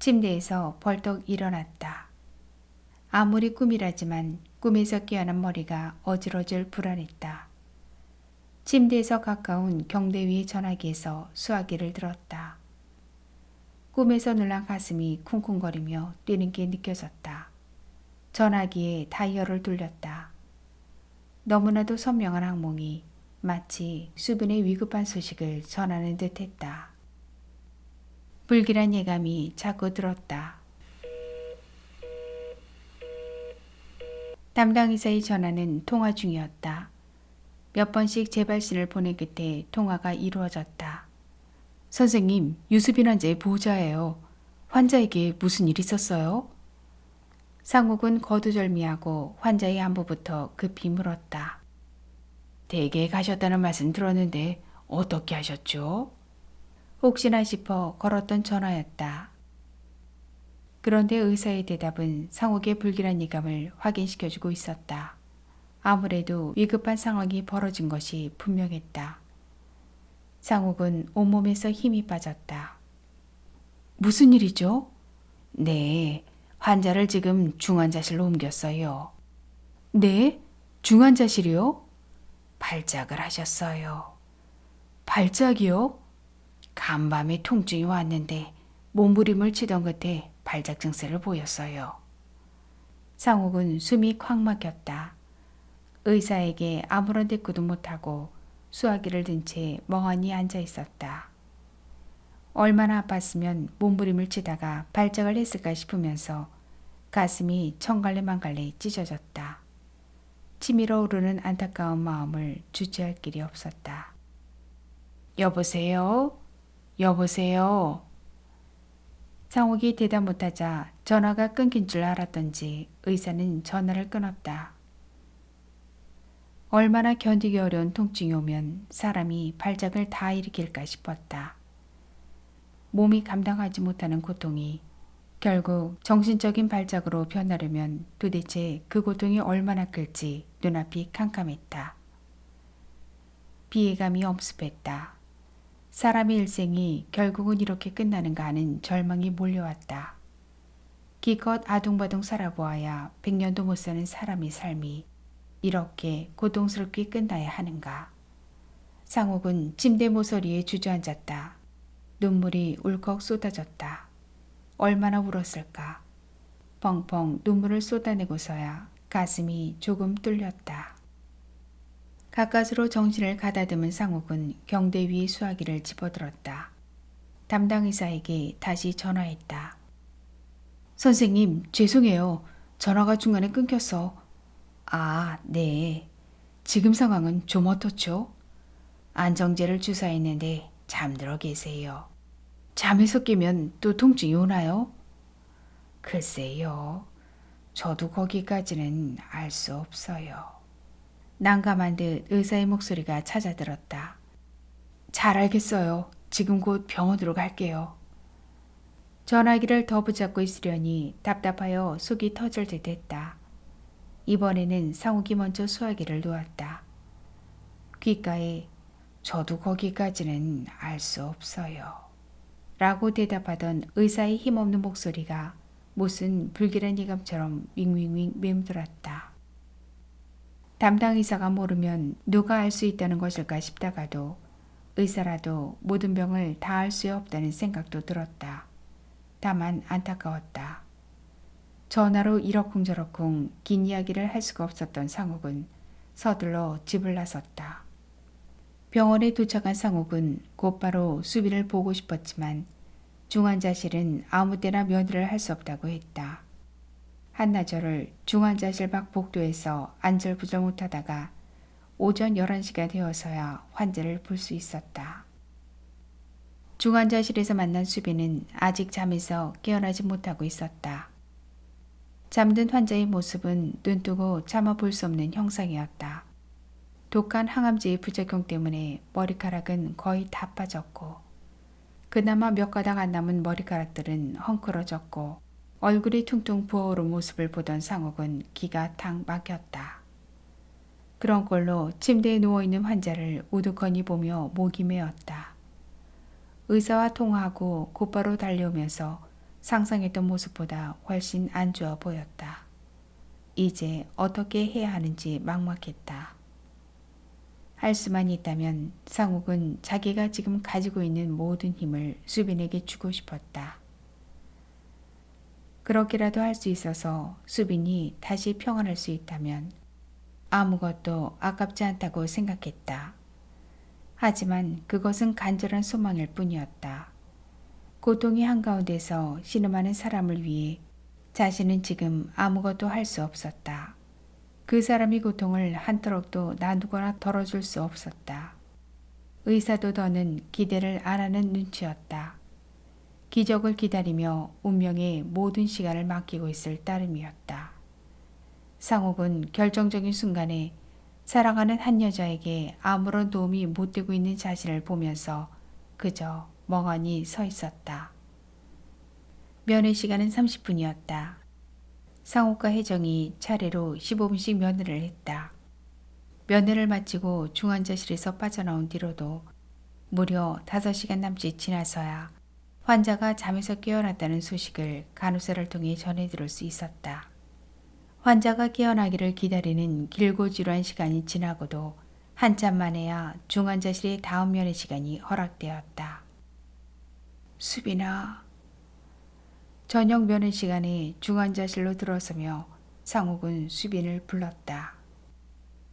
침대에서 벌떡 일어났다. 아무리 꿈이라지만 꿈에서 깨어난 머리가 어질어질 불안했다. 침대에서 가까운 경대 위의 전화기에서 수화기를 들었다. 꿈에서 놀란 가슴이 쿵쿵거리며 뛰는 게 느껴졌다. 전화기에 다이얼을 돌렸다. 너무나도 선명한 악몽이 마치 수빈의 위급한 소식을 전하는 듯했다. 불길한 예감이 자꾸 들었다. 담당 의사의 전화는 통화 중이었다. 몇 번씩 재발신을 보낸 끝에 통화가 이루어졌다. 선생님, 유수빈 환자의 보호자예요. 환자에게 무슨 일 있었어요? 상욱은 거두절미하고 환자의 안부부터 급히 물었다. 댁에 가셨다는 말씀 들었는데 어떻게 하셨죠? 혹시나 싶어 걸었던 전화였다. 그런데 의사의 대답은 상욱의 불길한 예감을 확인시켜주고 있었다. 아무래도 위급한 상황이 벌어진 것이 분명했다. 상욱은 온몸에서 힘이 빠졌다. 무슨 일이죠? 네, 환자를 지금 중환자실로 옮겼어요. 네? 중환자실이요? 발작을 하셨어요. 발작이요? 간밤에 통증이 왔는데 몸부림을 치던 끝에 발작 증세를 보였어요. 상욱은 숨이 콱 막혔다. 의사에게 아무런 대꾸도 못하고 수화기를 든 채 멍하니 앉아 있었다. 얼마나 아팠으면 몸부림을 치다가 발작을 했을까 싶으면서 가슴이 천갈래만갈래 찢어졌다. 치밀어 오르는 안타까운 마음을 주체할 길이 없었다. 여보세요? 여보세요? 상욱이 대답 못하자 전화가 끊긴 줄 알았던지 의사는 전화를 끊었다. 얼마나 견디기 어려운 통증이 오면 사람이 발작을 다 일으킬까 싶었다. 몸이 감당하지 못하는 고통이 결국 정신적인 발작으로 변하려면 도대체 그 고통이 얼마나 클지 눈앞이 캄캄했다. 비애감이 엄습했다. 사람의 일생이 결국은 이렇게 끝나는가 하는 절망이 몰려왔다. 기껏 아둥바둥 살아보아야 100년도 못 사는 사람의 삶이 이렇게 고통스럽게 끝나야 하는가. 상욱은 침대 모서리에 주저앉았다. 눈물이 울컥 쏟아졌다. 얼마나 울었을까. 펑펑 눈물을 쏟아내고서야 가슴이 조금 뚫렸다. 가까스로 정신을 가다듬은 상욱은 경대 위의 수화기를 집어들었다. 담당 의사에게 다시 전화했다. 선생님, 죄송해요. 전화가 중간에 끊겼어. 아, 네. 지금 상황은 좀 어떻죠? 안정제를 주사했는데 잠들어 계세요. 잠에서 깨면 또 통증이 오나요? 글쎄요. 저도 거기까지는 알 수 없어요. 난감한 듯 의사의 목소리가 찾아들었다. 잘 알겠어요. 지금 곧 병원으로 갈게요. 전화기를 더 붙잡고 있으려니 답답하여 속이 터질 듯 했다. 이번에는 상욱이 먼저 수화기를 놓았다. 귓가에 저도 거기까지는 알 수 없어요. 라고 대답하던 의사의 힘없는 목소리가 무슨 불길한 예감처럼 윙윙윙 맴돌았다. 담당 의사가 모르면 누가 알 수 있다는 것일까 싶다가도 의사라도 모든 병을 다 알 수 없다는 생각도 들었다. 다만 안타까웠다. 전화로 이러쿵저러쿵 긴 이야기를 할 수가 없었던 상욱은 서둘러 집을 나섰다. 병원에 도착한 상욱은 곧바로 수빈을 보고 싶었지만 중환자실은 아무 때나 면회를 할 수 없다고 했다. 한나절을 중환자실 밖 복도에서 안절부절 못하다가 오전 11시가 되어서야 환자를 볼 수 있었다. 중환자실에서 만난 수빈은 아직 잠에서 깨어나지 못하고 있었다. 잠든 환자의 모습은 눈뜨고 차마 볼 수 없는 형상이었다. 독한 항암제의 부작용 때문에 머리카락은 거의 다 빠졌고 그나마 몇 가닥 안 남은 머리카락들은 헝클어졌고 얼굴이 퉁퉁 부어오른 모습을 보던 상욱은 기가 탁 막혔다. 그런 꼴로 침대에 누워있는 환자를 우두커니 보며 목이 메었다. 의사와 통화하고 곧바로 달려오면서 상상했던 모습보다 훨씬 안 좋아 보였다. 이제 어떻게 해야 하는지 막막했다. 할 수만 있다면 상욱은 자기가 지금 가지고 있는 모든 힘을 수빈에게 주고 싶었다. 그렇게라도 할 수 있어서 수빈이 다시 평안할 수 있다면 아무것도 아깝지 않다고 생각했다. 하지만 그것은 간절한 소망일 뿐이었다. 고통의 한가운데서 신음하는 사람을 위해 자신은 지금 아무것도 할 수 없었다. 그 사람의 고통을 한터럭도 나누거나 덜어줄 수 없었다. 의사도 더는 기대를 안 하는 눈치였다. 기적을 기다리며 운명에 모든 시간을 맡기고 있을 따름이었다. 상욱은 결정적인 순간에 사랑하는 한 여자에게 아무런 도움이 못 되고 있는 자신을 보면서 그저 멍하니 서 있었다. 면회 시간은 30분이었다. 상욱과 혜정이 차례로 15분씩 면회를 했다. 면회를 마치고 중환자실에서 빠져나온 뒤로도 무려 5시간 남짓 지나서야 환자가 잠에서 깨어났다는 소식을 간호사를 통해 전해 들을 수 있었다. 환자가 깨어나기를 기다리는 길고 지루한 시간이 지나고도 한참 만에야 중환자실의 다음 면회 시간이 허락되었다. 수빈아. 저녁 면회 시간에 중환자실로 들어서며 상욱은 수빈을 불렀다.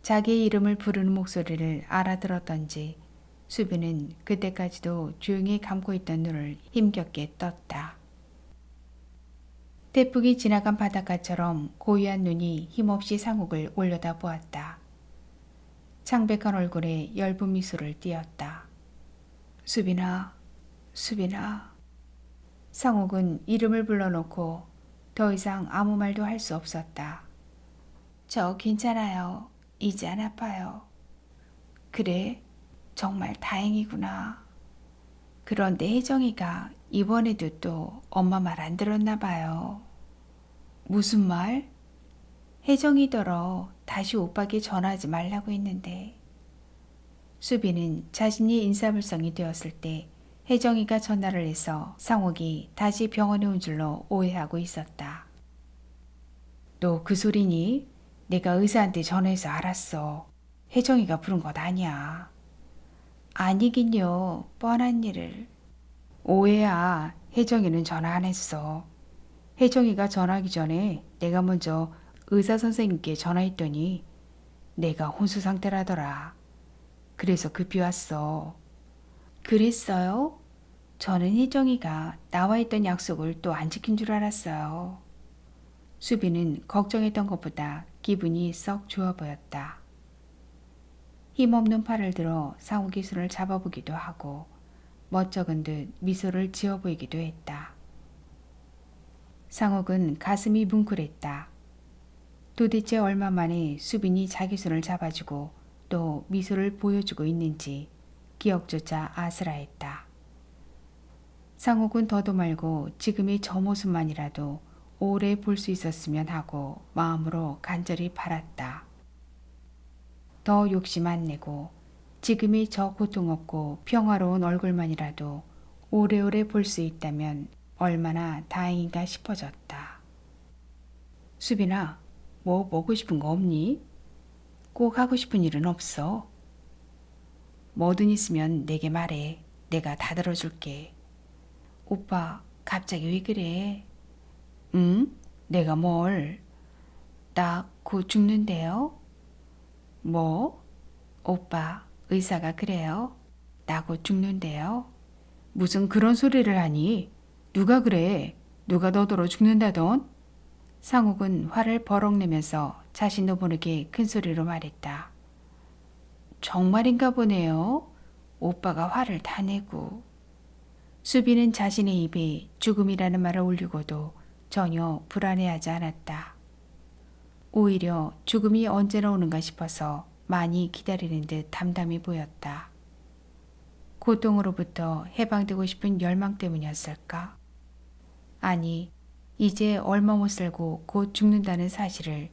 자기의 이름을 부르는 목소리를 알아들었던지 수빈은 그때까지도 조용히 감고 있던 눈을 힘겹게 떴다. 태풍이 지나간 바닷가처럼 고요한 눈이 힘없이 상욱을 올려다 보았다. 창백한 얼굴에 엷은 미소를 띄었다. 수빈아, 수빈아. 상욱은 이름을 불러놓고 더 이상 아무 말도 할 수 없었다. 저 괜찮아요. 이제 안 아파요. 그래? 정말 다행이구나. 그런데 혜정이가 이번에도 또 엄마 말 안 들었나 봐요. 무슨 말? 혜정이더러 다시 오빠에게 전화하지 말라고 했는데. 수빈은 자신이 인사불성이 되었을 때 혜정이가 전화를 해서 상욱이 다시 병원에 온 줄로 오해하고 있었다. 너 그 소리니? 내가 의사한테 전화해서 알았어. 혜정이가 부른 것 아니야. 아니긴요. 뻔한 일을. 오해야. 혜정이는 전화 안 했어. 혜정이가 전화하기 전에 내가 먼저 의사 선생님께 전화했더니 내가 혼수 상태라더라. 그래서 급히 왔어. 그랬어요? 저는 혜정이가 나와 있던 약속을 또 안 지킨 줄 알았어요. 수빈은 걱정했던 것보다 기분이 썩 좋아 보였다. 힘없는 팔을 들어 상욱의 손을 잡아보기도 하고 멋쩍은 듯 미소를 지어 보이기도 했다. 상욱은 가슴이 뭉클했다. 도대체 얼마 만에 수빈이 자기 손을 잡아주고 또 미소를 보여주고 있는지 기억조차 아슬아했다. 상욱은 더도 말고 지금의 저 모습만이라도 오래 볼 수 있었으면 하고 마음으로 간절히 바랐다. 더 욕심 안 내고 지금의 저 고통 없고 평화로운 얼굴만이라도 오래오래 볼 수 있다면 얼마나 다행인가 싶어졌다. 수빈아, 뭐 먹고 싶은 거 없니? 꼭 하고 싶은 일은 없어. 뭐든 있으면 내게 말해. 내가 다 들어줄게. 오빠, 갑자기 왜 그래? 응? 내가 뭘? 나 곧 죽는데요? 뭐? 오빠, 의사가 그래요? 나 곧 죽는데요? 무슨 그런 소리를 하니? 누가 그래? 누가 너더러 죽는다던? 상욱은 화를 버럭 내면서 자신도 모르게 큰 소리로 말했다. 정말인가 보네요. 오빠가 화를 다 내고. 수빈은 자신의 입에 죽음이라는 말을 올리고도 전혀 불안해하지 않았다. 오히려 죽음이 언제나 오는가 싶어서 많이 기다리는 듯 담담해 보였다. 고통으로부터 해방되고 싶은 열망 때문이었을까? 아니, 이제 얼마 못 살고 곧 죽는다는 사실을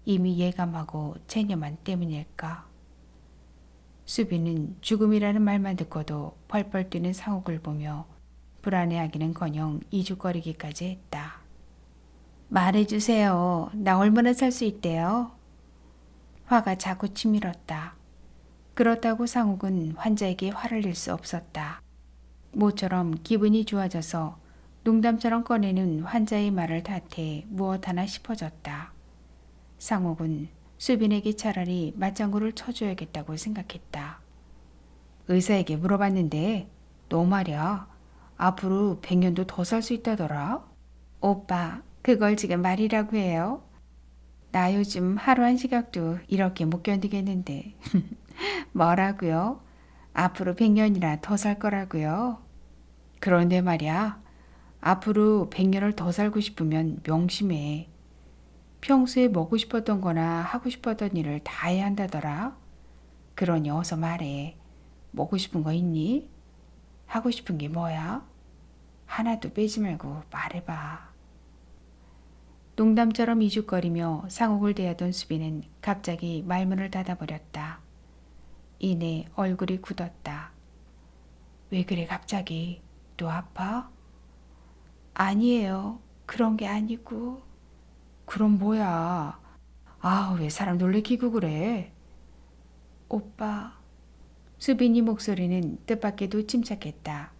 이미 예감하고 체념한 때문일까? 수빈은 죽음이라는 말만 듣고도 펄펄 뛰는 상욱을 보며 불안해하기는커녕 이죽거리기까지 했다. 말해주세요. 나 얼마나 살 수 있대요? 화가 자꾸 치밀었다. 그렇다고 상욱은 환자에게 화를 낼 수 없었다. 모처럼 기분이 좋아져서 농담처럼 꺼내는 환자의 말을 탓해 무엇 하나 싶어졌다. 상욱은 수빈에게 차라리 맞장구를 쳐줘야겠다고 생각했다. 의사에게 물어봤는데 너 말이야. 앞으로 100년도 더 살 수 있다더라? 오빠, 그걸 지금 말이라고 해요? 나 요즘 하루 한 시각도 이렇게 못 견디겠는데. 뭐라고요? 앞으로 100년이나 더 살 거라고요? 그런데 말이야. 앞으로 100년을 더 살고 싶으면 명심해. 평소에 먹고 싶었던 거나 하고 싶었던 일을 다 해야 한다더라. 그러니 어서 말해. 먹고 싶은 거 있니? 하고 싶은 게 뭐야? 하나도 빼지 말고 말해봐. 농담처럼 이죽거리며 상욱을 대하던 수빈은 갑자기 말문을 닫아버렸다. 이내 얼굴이 굳었다. 왜 그래 갑자기? 또 아파? 아니에요. 그런 게 아니고. 그럼 뭐야? 아, 왜 사람 놀래키고 그래? 오빠. 수빈이 목소리는 뜻밖에도 침착했다.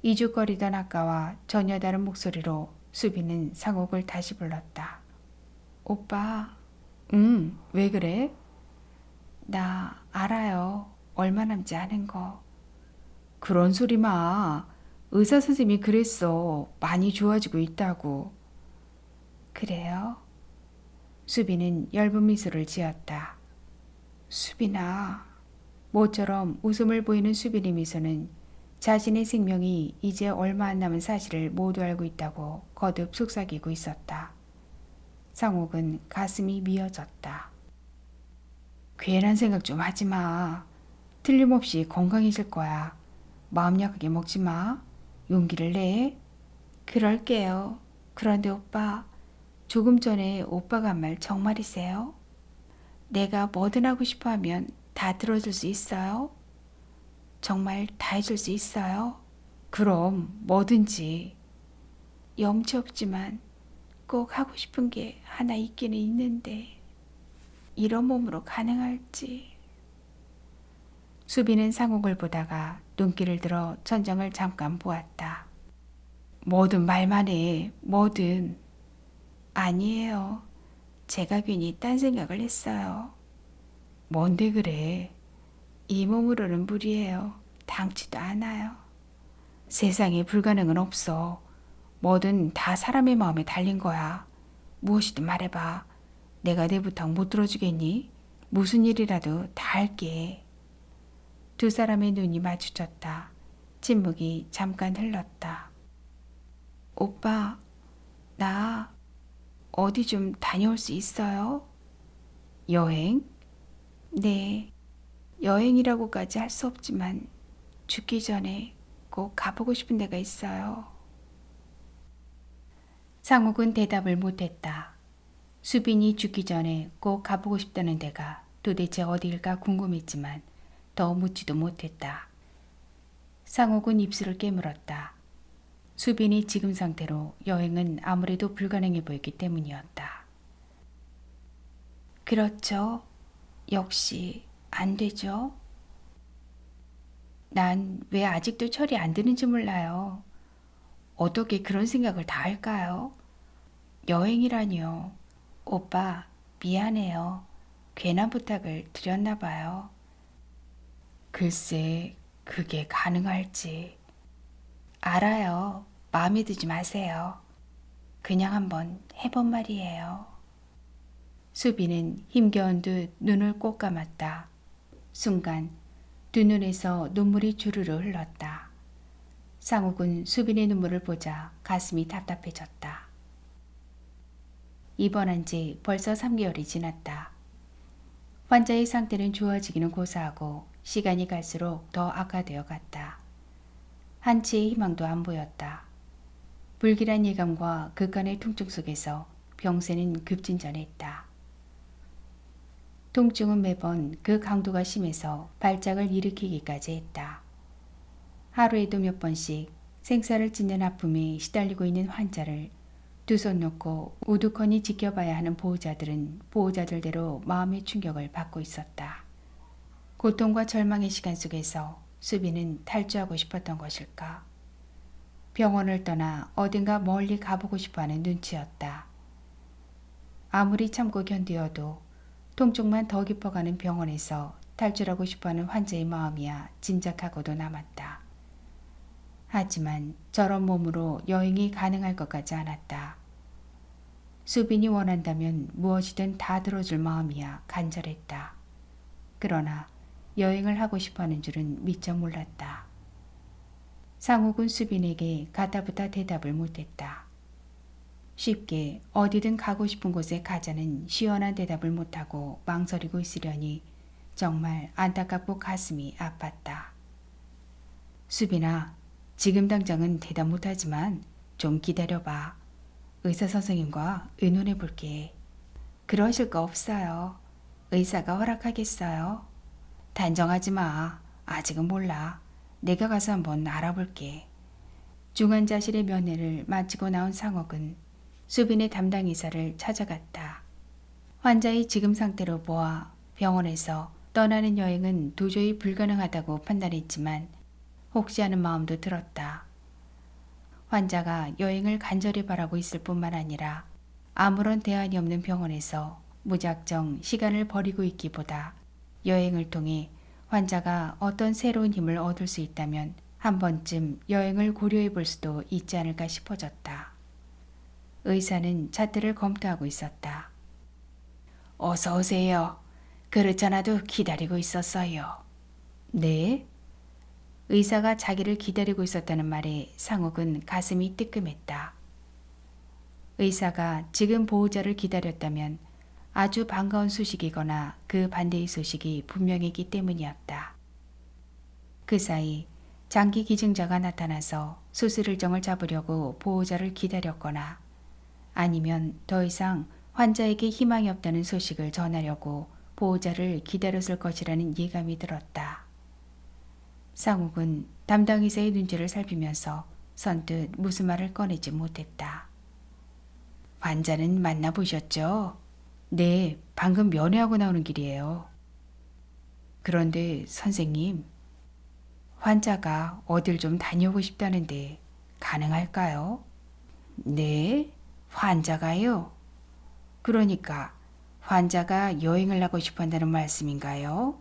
이죽거리던 아까와 전혀 다른 목소리로 수빈은 상욱을 다시 불렀다. 오빠. 응, 왜 그래? 나 알아요. 얼마 남지 않은 거. 그런 소리 마. 의사 선생님이 그랬어. 많이 좋아지고 있다고. 그래요? 수빈은 엷은 미소를 지었다. 수빈아. 모처럼 웃음을 보이는 수빈의 미소는 자신의 생명이 이제 얼마 안 남은 사실을 모두 알고 있다고 거듭 속삭이고 있었다. 상욱은 가슴이 미어졌다. 괜한 생각 좀 하지 마. 틀림없이 건강해질 거야. 마음 약하게 먹지 마. 용기를 내. 그럴게요. 그런데 오빠, 조금 전에 오빠가 한 말 정말이세요? 내가 뭐든 하고 싶어 하면 다 들어줄 수 있어요? 정말 다 해줄 수 있어요? 그럼 뭐든지. 염치 없지만 꼭 하고 싶은 게 하나 있기는 있는데 이런 몸으로 가능할지. 수빈은 상욱을 보다가 눈길을 들어 천장을 잠깐 보았다. 뭐든 말만 해. 뭐든. 아니에요. 제가 괜히 딴 생각을 했어요. 뭔데 그래? 이 몸으로는 무리예요. 당치도 않아요. 세상에 불가능은 없어. 뭐든 다 사람의 마음에 달린 거야. 무엇이든 말해봐. 내가 내 부탁 못 들어주겠니? 무슨 일이라도 다 할게. 두 사람의 눈이 마주쳤다. 침묵이 잠깐 흘렀다. 오빠, 나 어디 좀 다녀올 수 있어요? 여행? 네, 여행이라고까지 할 수 없지만 죽기 전에 꼭 가보고 싶은 데가 있어요. 상욱은 대답을 못했다. 수빈이 죽기 전에 꼭 가보고 싶다는 데가 도대체 어디일까 궁금했지만 더 묻지도 못했다. 상욱은 입술을 깨물었다. 수빈이 지금 상태로 여행은 아무래도 불가능해 보였기 때문이었다. 그렇죠. 역시 안 되죠. 난 왜 아직도 철이 안 드는지 몰라요. 어떻게 그런 생각을 다 할까요? 여행이라니요. 오빠, 미안해요. 괜한 부탁을 드렸나 봐요. 글쎄, 그게 가능할지. 알아요. 마음에 드지 마세요. 그냥 한번 해본 말이에요. 수빈은 힘겨운 듯 눈을 꼭 감았다. 순간 두 눈에서 눈물이 주르르 흘렀다. 상욱은 수빈의 눈물을 보자 가슴이 답답해졌다. 입원한 지 벌써 3개월이 지났다. 환자의 상태는 좋아지기는 고사하고 시간이 갈수록 더 악화되어 갔다. 한치의 희망도 안 보였다. 불길한 예감과 극한의 통증 속에서 병세는 급진전했다. 통증은 매번 그 강도가 심해서 발작을 일으키기까지 했다. 하루에도 몇 번씩 생사를 찢는 아픔에 시달리고 있는 환자를 두 손 놓고 우두커니 지켜봐야 하는 보호자들은 보호자들대로 마음의 충격을 받고 있었다. 고통과 절망의 시간 속에서 수빈은 탈주하고 싶었던 것일까? 병원을 떠나 어딘가 멀리 가보고 싶어하는 눈치였다. 아무리 참고 견디어도 통증만 더 깊어가는 병원에서 탈출하고 싶어하는 환자의 마음이야 짐작하고도 남았다. 하지만 저런 몸으로 여행이 가능할 것 같지 않았다. 수빈이 원한다면 무엇이든 다 들어줄 마음이야 간절했다. 그러나 여행을 하고 싶어하는 줄은 미처 몰랐다. 상욱은 수빈에게 가타부타 대답을 못했다. 쉽게 어디든 가고 싶은 곳에 가자는 시원한 대답을 못하고 망설이고 있으려니 정말 안타깝고 가슴이 아팠다. 수빈아, 지금 당장은 대답 못하지만 좀 기다려봐. 의사 선생님과 의논해 볼게. 그러실 거 없어요. 의사가 허락하겠어요. 단정하지 마. 아직은 몰라. 내가 가서 한번 알아볼게. 중환자실의 면회를 마치고 나온 상옥은 수빈의 담당 의사를 찾아갔다. 환자의 지금 상태로 보아 병원에서 떠나는 여행은 도저히 불가능하다고 판단했지만 혹시 하는 마음도 들었다. 환자가 여행을 간절히 바라고 있을 뿐만 아니라 아무런 대안이 없는 병원에서 무작정 시간을 버리고 있기보다 여행을 통해 환자가 어떤 새로운 힘을 얻을 수 있다면 한 번쯤 여행을 고려해 볼 수도 있지 않을까 싶어졌다. 의사는 차트를 검토하고 있었다. 어서 오세요. 그렇잖아도 기다리고 있었어요. 네? 의사가 자기를 기다리고 있었다는 말에 상욱은 가슴이 뜨끔했다. 의사가 지금 보호자를 기다렸다면 아주 반가운 소식이거나 그 반대의 소식이 분명했기 때문이었다. 그 사이 장기 기증자가 나타나서 수술 일정을 잡으려고 보호자를 기다렸거나 아니면 더 이상 환자에게 희망이 없다는 소식을 전하려고 보호자를 기다렸을 것이라는 예감이 들었다. 상욱은 담당 의사의 눈치를 살피면서 선뜻 무슨 말을 꺼내지 못했다. 환자는 만나보셨죠? 네, 방금 면회하고 나오는 길이에요. 그런데 선생님, 환자가 어딜 좀 다녀오고 싶다는데 가능할까요? 네, 환자가요? 그러니까 환자가 여행을 하고 싶어 한다는 말씀인가요?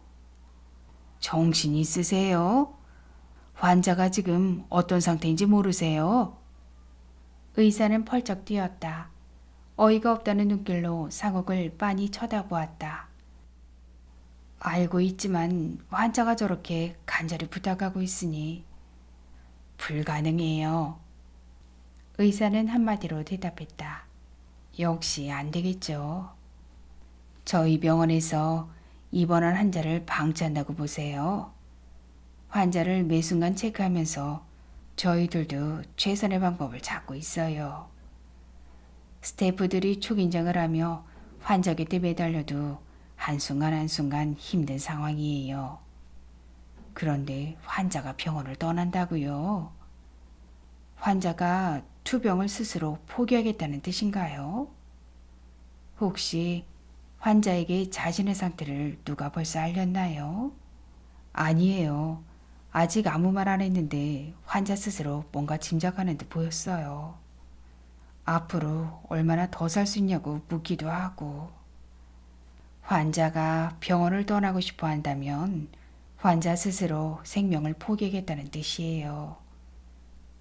정신 있으세요? 환자가 지금 어떤 상태인지 모르세요? 의사는 펄쩍 뛰었다. 어이가 없다는 눈길로 상욱을 빤히 쳐다보았다. 알고 있지만 환자가 저렇게 간절히 부탁하고 있으니 불가능해요. 의사는 한마디로 대답했다. 역시 안 되겠죠. 저희 병원에서 입원한 환자를 방치한다고 보세요. 환자를 매 순간 체크하면서 저희들도 최선의 방법을 찾고 있어요. 스태프들이 초긴장을 하며 환자 곁에 매달려도 한순간 한순간 힘든 상황이에요. 그런데 환자가 병원을 떠난다고요? 환자가 투병을 스스로 포기하겠다는 뜻인가요? 혹시 환자에게 자신의 상태를 누가 벌써 알렸나요? 아니에요. 아직 아무 말 안 했는데 환자 스스로 뭔가 짐작하는 듯 보였어요. 앞으로 얼마나 더 살 수 있냐고 묻기도 하고. 환자가 병원을 떠나고 싶어 한다면 환자 스스로 생명을 포기하겠다는 뜻이에요.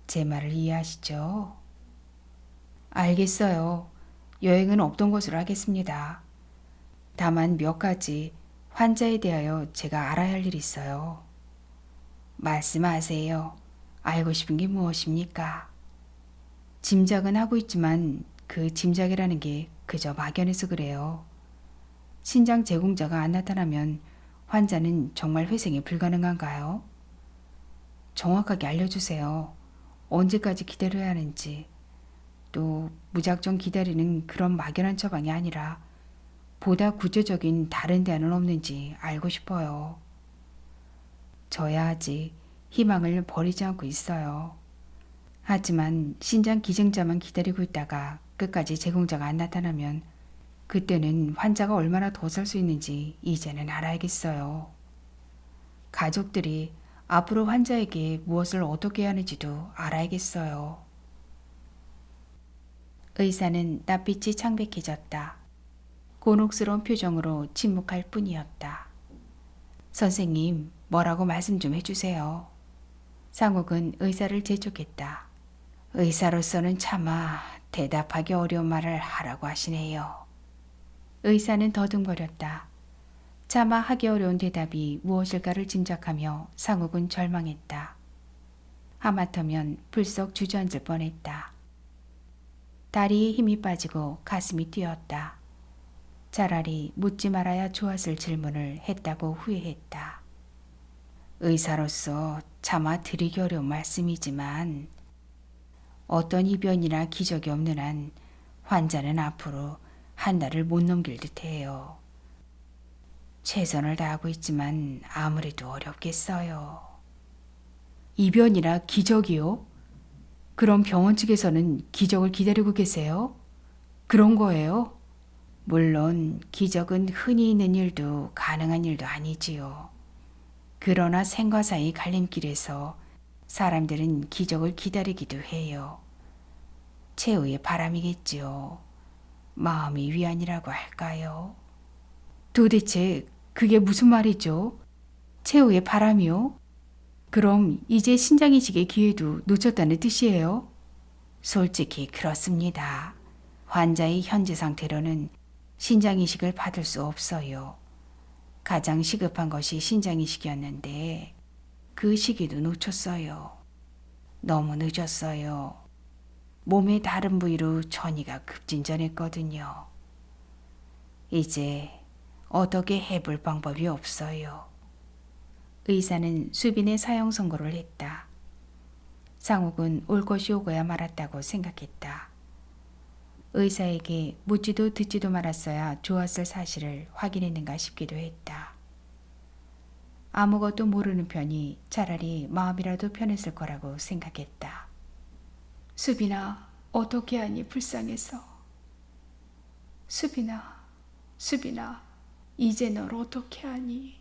제 말을 이해하시죠? 알겠어요. 여행은 없던 것으로 하겠습니다. 다만 몇 가지 환자에 대하여 제가 알아야 할 일이 있어요. 말씀하세요. 알고 싶은 게 무엇입니까? 짐작은 하고 있지만 그 짐작이라는 게 그저 막연해서 그래요. 신장 제공자가 안 나타나면 환자는 정말 회생이 불가능한가요? 정확하게 알려주세요. 언제까지 기다려야 하는지. 또 무작정 기다리는 그런 막연한 처방이 아니라 보다 구체적인 다른 대안은 없는지 알고 싶어요. 저야 아직 희망을 버리지 않고 있어요. 하지만 신장 기증자만 기다리고 있다가 끝까지 제공자가 안 나타나면 그때는 환자가 얼마나 더 살 수 있는지 이제는 알아야겠어요. 가족들이 앞으로 환자에게 무엇을 어떻게 해야 하는지도 알아야겠어요. 의사는 낯빛이 창백해졌다. 곤혹스러운 표정으로 침묵할 뿐이었다. 선생님, 뭐라고 말씀 좀 해주세요. 상욱은 의사를 재촉했다. 의사로서는 차마 대답하기 어려운 말을 하라고 하시네요. 의사는 더듬거렸다. 차마 하기 어려운 대답이 무엇일까를 짐작하며 상욱은 절망했다. 하마터면 불쑥 주저앉을 뻔했다. 다리에 힘이 빠지고 가슴이 뛰었다. 차라리 묻지 말아야 좋았을 질문을 했다고 후회했다. 의사로서 차마 드리기 어려운 말씀이지만 어떤 이변이나 기적이 없는 한 환자는 앞으로 한 달을 못 넘길 듯해요. 최선을 다하고 있지만 아무래도 어렵겠어요. 이변이나 기적이요? 그럼 병원 측에서는 기적을 기다리고 계세요? 그런 거예요? 물론 기적은 흔히 있는 일도 가능한 일도 아니지요. 그러나 생과 사의 갈림길에서 사람들은 기적을 기다리기도 해요. 최후의 바람이겠지요. 마음이 위안이라고 할까요? 도대체 그게 무슨 말이죠? 최후의 바람이요? 그럼 이제 신장 이식의 기회도 놓쳤다는 뜻이에요? 솔직히 그렇습니다. 환자의 현재 상태로는 신장 이식을 받을 수 없어요. 가장 시급한 것이 신장 이식이었는데 그 시기도 놓쳤어요. 너무 늦었어요. 몸의 다른 부위로 전이가 급진전했거든요. 이제 어떻게 해볼 방법이 없어요. 의사는 수빈의 사형 선고를 했다. 상욱은 올 것이 오고야 말았다고 생각했다. 의사에게 묻지도 듣지도 말았어야 좋았을 사실을 확인했는가 싶기도 했다. 아무것도 모르는 편이 차라리 마음이라도 편했을 거라고 생각했다. 수빈아, 어떻게 하니 불쌍해서. 수빈아, 이제 널 어떻게 하니.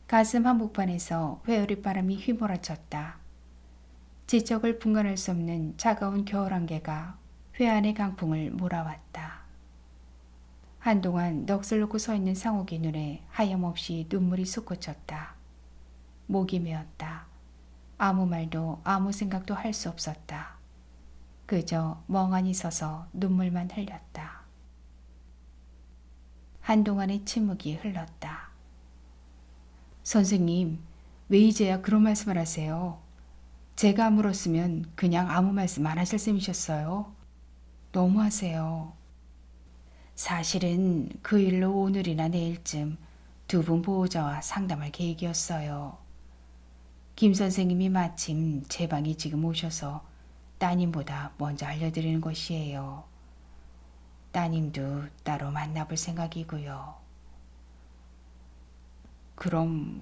가슴 한복판에서 회오리 바람이 휘몰아쳤다. 지적을 분간할 수 없는 차가운 겨울 안개가 회 안의 강풍을 몰아왔다. 한동안 넋을 놓고 서 있는 상욱의 눈에 하염없이 눈물이 솟구쳤다. 목이 메었다. 아무 말도 아무 생각도 할 수 없었다. 그저 멍하니 서서 눈물만 흘렸다. 한동안의 침묵이 흘렀다. 선생님, 왜 이제야 그런 말씀을 하세요? 제가 물었으면 그냥 아무 말씀 안 하실 셈이셨어요. 너무하세요. 사실은 그 일로 오늘이나 내일쯤 두 분 보호자와 상담할 계획이었어요. 김 선생님이 마침 제 방에 지금 오셔서 따님보다 먼저 알려드리는 것이에요. 따님도 따로 만나볼 생각이고요. 그럼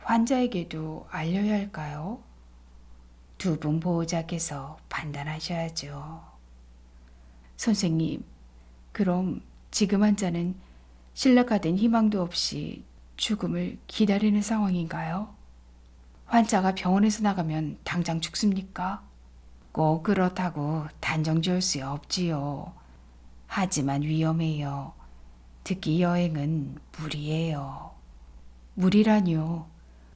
환자에게도 알려야 할까요? 두 분 보호자께서 판단하셔야죠. 선생님, 그럼 지금 환자는 신락하던 희망도 없이 죽음을 기다리는 상황인가요? 환자가 병원에서 나가면 당장 죽습니까? 꼭 그렇다고 단정 지을 수 없지요. 하지만 위험해요. 특히 여행은 무리예요. 무리라니요.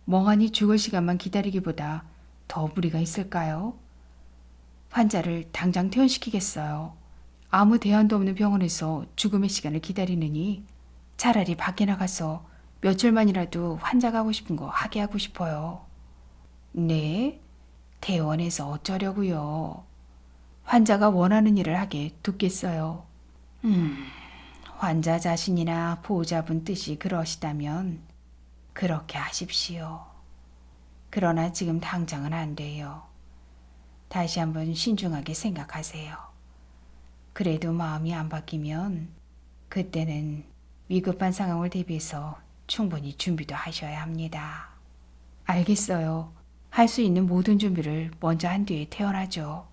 멍하니 죽을 시간만 기다리기보다 더 무리가 있을까요? 환자를 당장 퇴원시키겠어요. 아무 대안도 없는 병원에서 죽음의 시간을 기다리느니 차라리 밖에 나가서 며칠만이라도 환자가 하고 싶은 거 하게 하고 싶어요. 네? 퇴원해서 어쩌려고요? 환자가 원하는 일을 하게 돕겠어요. 환자 자신이나 보호자분 뜻이 그러시다면 그렇게 하십시오. 그러나 지금 당장은 안 돼요. 다시 한번 신중하게 생각하세요. 그래도 마음이 안 바뀌면 그때는 위급한 상황을 대비해서 충분히 준비도 하셔야 합니다. 알겠어요. 할 수 있는 모든 준비를 먼저 한 뒤에 퇴원하죠.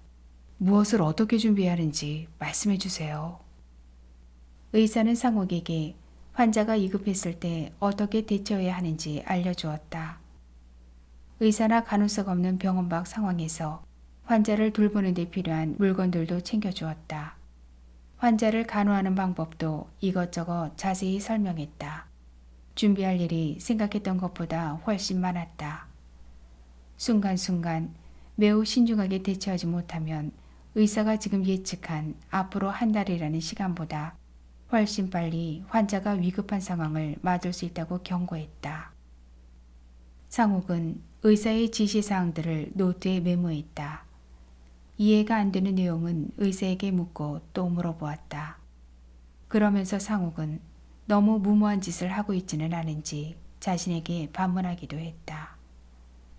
무엇을 어떻게 준비해야 하는지 말씀해 주세요. 의사는 상욱에게 환자가 위급했을 때 어떻게 대처해야 하는지 알려주었다. 의사나 간호사가 없는 병원 밖 상황에서 환자를 돌보는 데 필요한 물건들도 챙겨주었다. 환자를 간호하는 방법도 이것저것 자세히 설명했다. 준비할 일이 생각했던 것보다 훨씬 많았다. 순간순간 매우 신중하게 대처하지 못하면 의사가 지금 예측한 앞으로 한 달이라는 시간보다 훨씬 빨리 환자가 위급한 상황을 맞을 수 있다고 경고했다. 상욱은 의사의 지시사항들을 노트에 메모했다. 이해가 안 되는 내용은 의사에게 묻고 또 물어보았다. 그러면서 상욱은 너무 무모한 짓을 하고 있지는 않은지 자신에게 반문하기도 했다.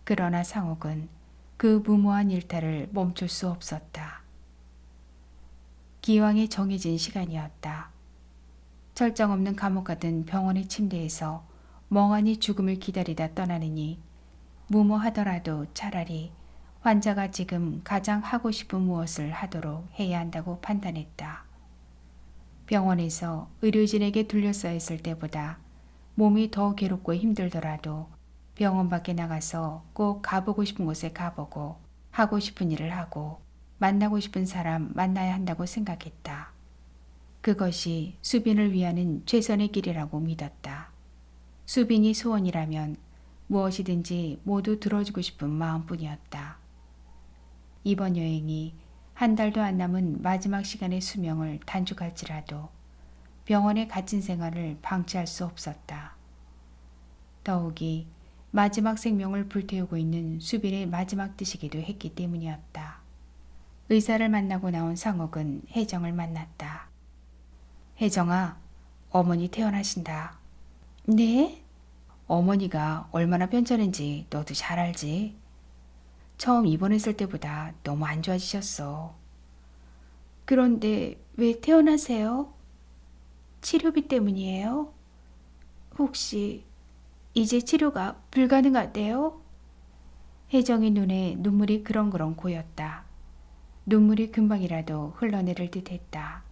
그러나 상욱은 그 무모한 일탈을 멈출 수 없었다. 기왕에 정해진 시간이었다. 철정 없는 감옥 같은 병원의 침대에서 멍하니 죽음을 기다리다 떠나느니 무모하더라도 차라리 환자가 지금 가장 하고 싶은 무엇을 하도록 해야 한다고 판단했다. 병원에서 의료진에게 둘러싸여 있을 때보다 몸이 더 괴롭고 힘들더라도 병원 밖에 나가서 꼭 가보고 싶은 곳에 가보고 하고 싶은 일을 하고 만나고 싶은 사람 만나야 한다고 생각했다. 그것이 수빈을 위하는 최선의 길이라고 믿었다. 수빈이 소원이라면 무엇이든지 모두 들어주고 싶은 마음뿐이었다. 이번 여행이 한 달도 안 남은 마지막 시간의 수명을 단축할지라도 병원에 갇힌 생활을 방치할 수 없었다. 더욱이 마지막 생명을 불태우고 있는 수빈의 마지막 뜻이기도 했기 때문이었다. 의사를 만나고 나온 상욱은 혜정을 만났다. 혜정아, 어머니 퇴원하신다. 네? 어머니가 얼마나 편찮은지 너도 잘 알지? 처음 입원했을 때보다 너무 안 좋아지셨어. 그런데 왜 퇴원하세요? 치료비 때문이에요? 혹시 이제 치료가 불가능하대요? 혜정의 눈에 눈물이 그렁그렁 고였다. 눈물이 금방이라도 흘러내릴 듯 했다.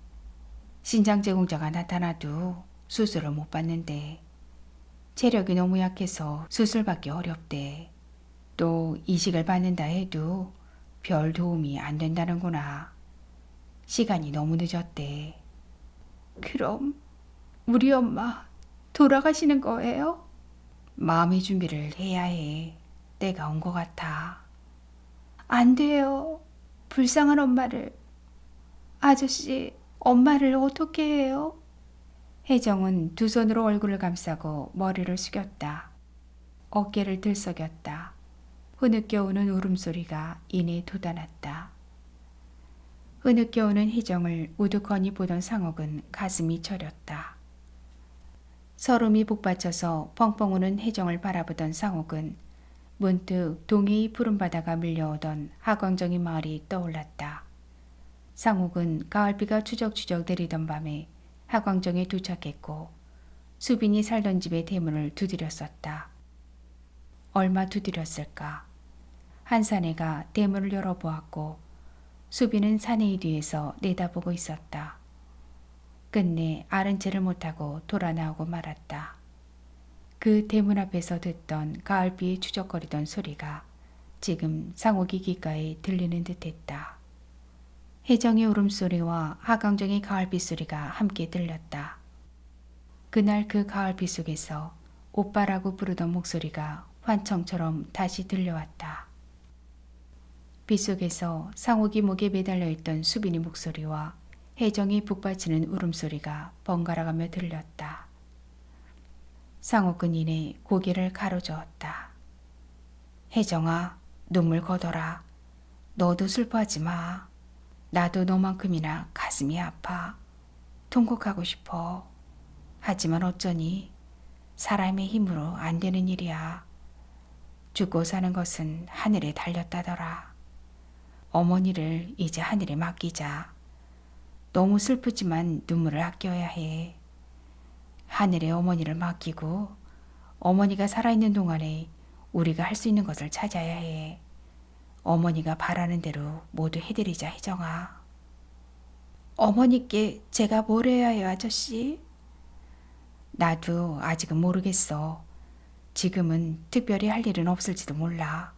신장 제공자가 나타나도 수술을 못 받는데 체력이 너무 약해서 수술받기 어렵대. 또 이식을 받는다 해도 별 도움이 안 된다는구나. 시간이 너무 늦었대. 그럼 우리 엄마 돌아가시는 거예요? 마음의 준비를 해야 해. 때가 온 것 같아. 안 돼요. 불쌍한 엄마를. 아저씨, 엄마를 어떻게 해요? 혜정은 두 손으로 얼굴을 감싸고 머리를 숙였다. 어깨를 들썩였다. 흐느껴오는 울음소리가 이내 돋아났다. 흐느껴오는 혜정을 우두커니 보던 상욱은 가슴이 저렸다. 서름이 북받쳐서 펑펑 우는 혜정을 바라보던 상욱은 문득 동해의 푸른 바다가 밀려오던 하광정의 마을이 떠올랐다. 상욱은 가을비가 추적추적 내리던 밤에 하광정에 도착했고 수빈이 살던 집의 대문을 두드렸었다. 얼마 두드렸을까? 한 사내가 대문을 열어보았고 수빈은 사내의 뒤에서 내다보고 있었다. 끝내 아른 채를 못하고 돌아 나오고 말았다. 그 대문 앞에서 듣던 가을비에 추적거리던 소리가 지금 상욱이 귓가에 들리는 듯했다. 혜정의 울음소리와 하강정의 가을비 소리가 함께 들렸다. 그날 그 가을비 속에서 오빠라고 부르던 목소리가 환청처럼 다시 들려왔다. 빗속에서 상욱이 목에 매달려 있던 수빈이 목소리와 혜정이 북받치는 울음소리가 번갈아가며 들렸다. 상욱은 이내 고개를 가로저었다. 혜정아, 눈물 거둬라. 너도 슬퍼하지 마. 나도 너만큼이나 가슴이 아파. 통곡하고 싶어. 하지만 어쩌니? 사람의 힘으로 안 되는 일이야. 죽고 사는 것은 하늘에 달렸다더라. 어머니를 이제 하늘에 맡기자. 너무 슬프지만 눈물을 아껴야 해. 하늘에 어머니를 맡기고 어머니가 살아있는 동안에 우리가 할 수 있는 것을 찾아야 해. 어머니가 바라는 대로 모두 해드리자, 혜정아. 어머니께 제가 뭘 해야 해요, 아저씨? 나도 아직은 모르겠어. 지금은 특별히 할 일은 없을지도 몰라.